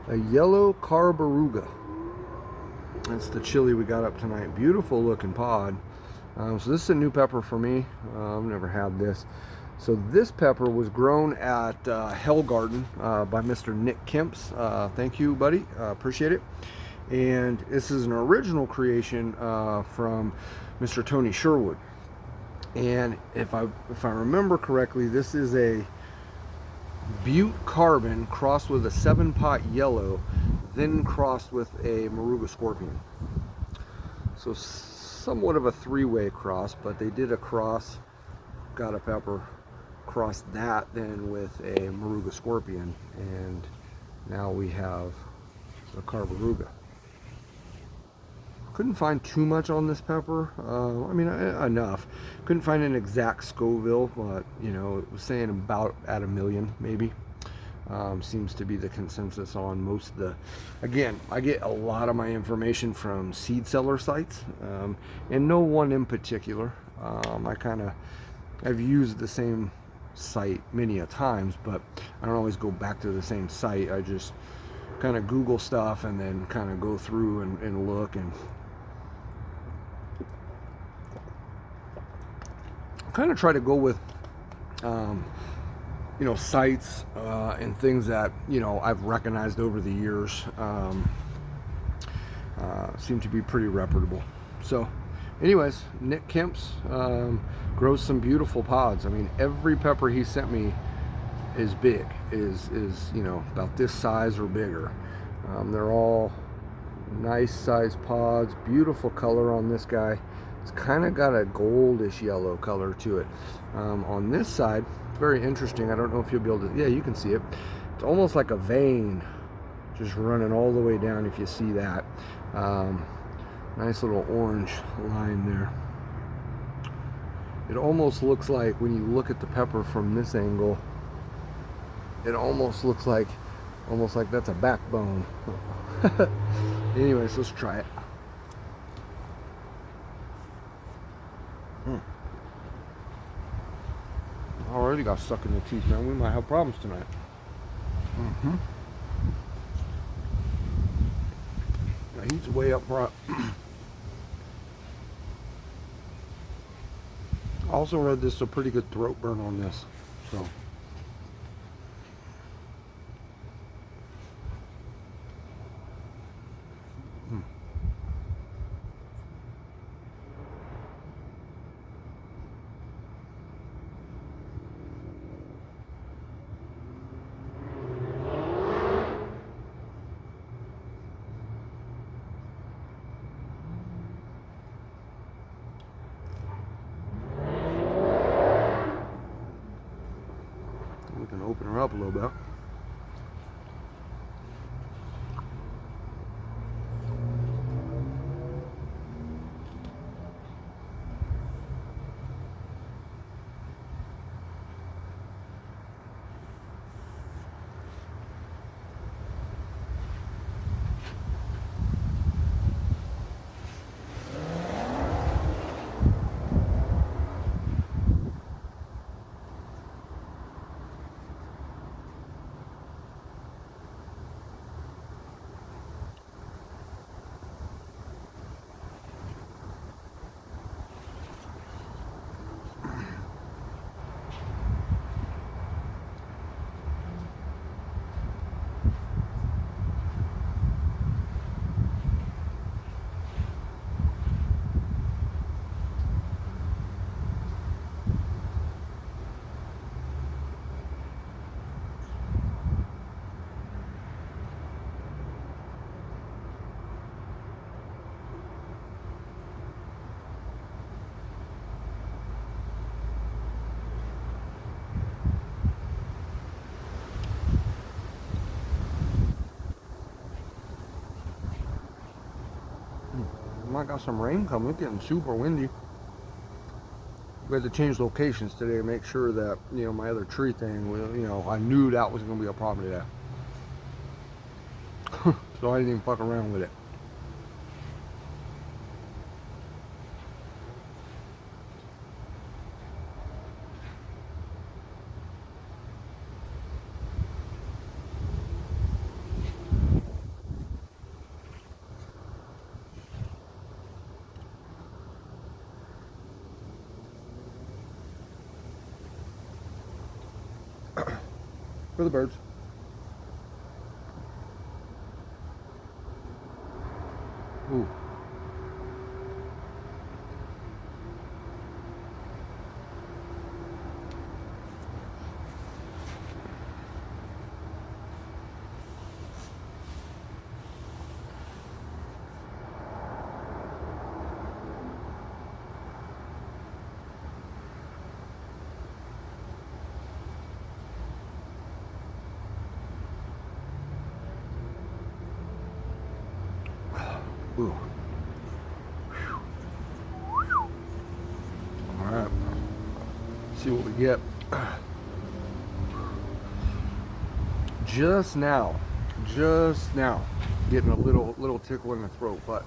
A yellow Carboruga. That's the chili we got up tonight. Beautiful looking pod. So this is a new pepper for me. I've never had this. So this pepper was grown at HellGarden by Mr. Nick Kemps. Thank you, buddy. Appreciate it. And this is an original creation from Mr. Tony Sherwood. And if I remember correctly, this is a Butte Carbon crossed with a 7-pot yellow, then crossed with a Moruga Scorpion. So somewhat of a three-way cross, but they did a cross, got a pepper, crossed that then with a Moruga Scorpion, and now we have the Carboruga. Couldn't find too much on this pepper. I mean, enough. Couldn't find an exact Scoville, but you know, it was saying about at 1 million, maybe. Seems to be the consensus on most of the. Again, I get a lot of my information from seed seller sites, and no one in particular. I've used the same site many a times, but I don't always go back to the same site. I just kind of Google stuff and then kind of go through and look and kind of try to go with you know, sites and things that, you know, I've recognized over the years seem to be pretty reputable. So anyways, Nick Kemps grows some beautiful pods. I mean, every pepper he sent me is big, is you know, about this size or bigger. They're all nice sized pods, beautiful color on this guy. It's kind of got a goldish yellow color to it. On this side, very interesting. I don't know if you'll be able to, yeah, you can see it. It's almost like a vein just running all the way down, if you see that. Nice little orange line there. It almost looks like, when you look at the pepper from this angle, it almost looks like, that's a backbone. Anyways, let's try it. Already got stuck in the teeth, man. We might have problems tonight. The heat's way up front. I also read this is a pretty good throat burn on this. So. We can open her up a little bit. Might got some rain coming. It's getting super windy. We had to change locations today to make sure that, you know, my other tree thing, you know, I knew that was going to be a problem today. So I didn't even fuck around with it. For the birds. Ooh. Ooh. All right. See what we get. Just now, getting a little tickle in the throat, but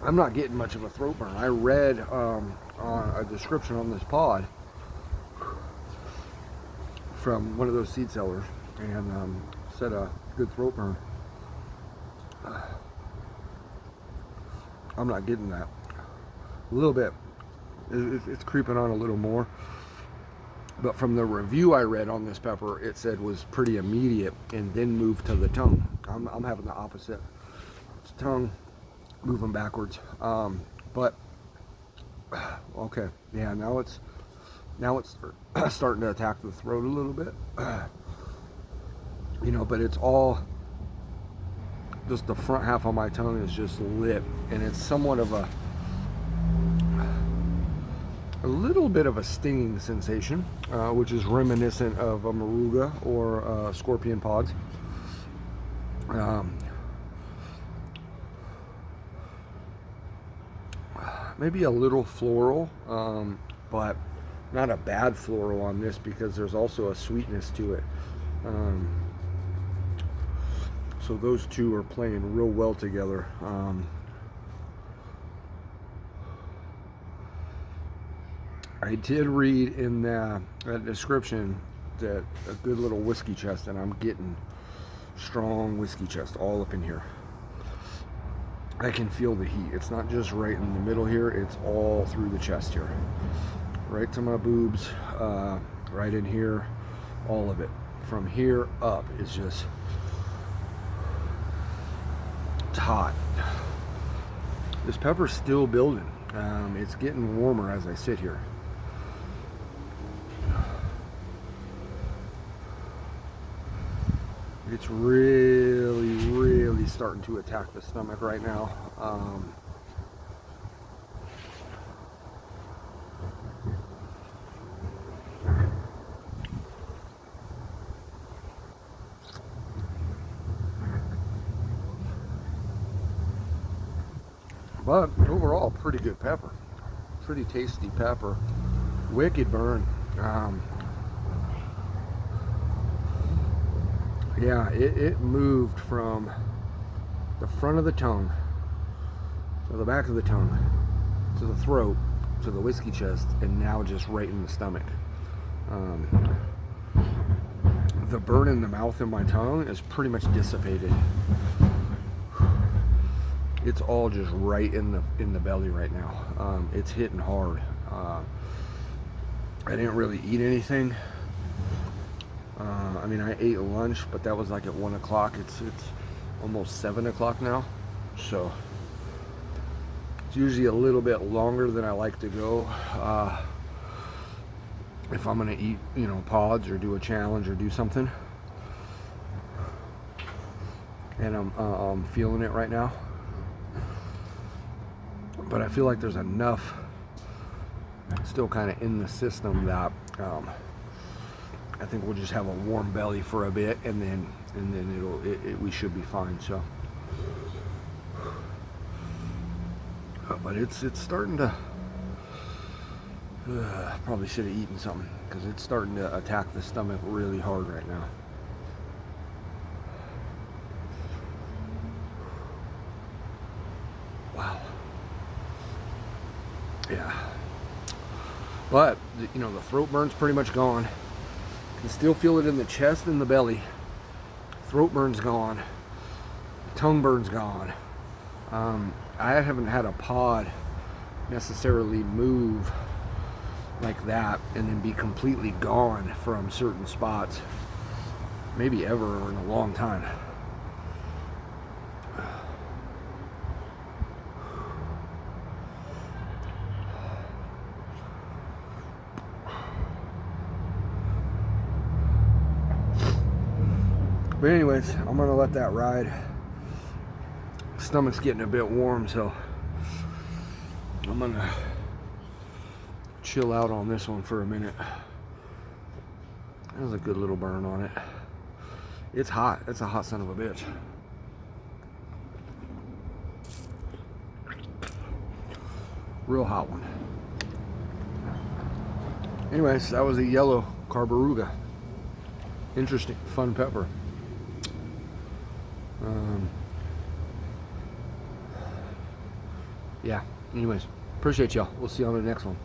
I'm not getting much of a throat burn. I read on a description on this pod from one of those seed sellers, and said a good throat burn. I'm not getting that. A little bit. It's creeping on a little more. But from the review I read on this pepper, it said was pretty immediate and then moved to the tongue. I'm having the opposite. It's tongue moving backwards. But okay, yeah. Now it's starting to attack the throat a little bit. You know, but it's all just the front half of my tongue is just lit, and it's somewhat of a little bit of a stinging sensation, which is reminiscent of a Moruga or scorpion pods. Maybe a little floral, but not a bad floral on this, because there's also a sweetness to it. So those two are playing real well together. I did read in the description that a good little whiskey chest, and I'm getting strong whiskey chest all up in here. I can feel the heat. It's not just right in the middle here, it's all through the chest here. Right to my boobs, right in here, all of it. From here up is just, it's hot. This pepper's still building. It's getting warmer as I sit here. It's really starting to attack the stomach right now. But overall, pretty good pepper. Pretty tasty pepper. Wicked burn. Yeah, it moved from the front of the tongue to the back of the tongue to the throat to the whiskey chest, and now just right in the stomach. The burn in the mouth and my tongue is pretty much dissipated. It's all just right in the belly right now. It's hitting hard. I didn't really eat anything. I mean, I ate lunch, but that was like at 1 o'clock. It's almost 7 o'clock now, so it's usually a little bit longer than I like to go. If I'm gonna eat, you know, pods or do a challenge or do something, and I'm feeling it right now. But I feel like there's enough still kind of in the system that I think we'll just have a warm belly for a bit, and then we should be fine. So, but it's starting to. Probably should have eaten something, because it's starting to attack the stomach really hard right now. Wow. Yeah. But you know, the throat burn's pretty much gone. Can still feel it in the chest and the belly. Throat burn's gone. Tongue burn's gone. I haven't had a pod necessarily move like that and then be completely gone from certain spots maybe ever or in a long time. But anyways, I'm gonna let that ride. Stomach's getting a bit warm, so I'm gonna chill out on this one for a minute. That was a good little burn on it. It's hot. It's a hot son of a bitch. Real hot one. Anyways, that was a yellow Carboruga. Interesting, fun pepper. Yeah, anyways, appreciate y'all. We'll see you on the next one.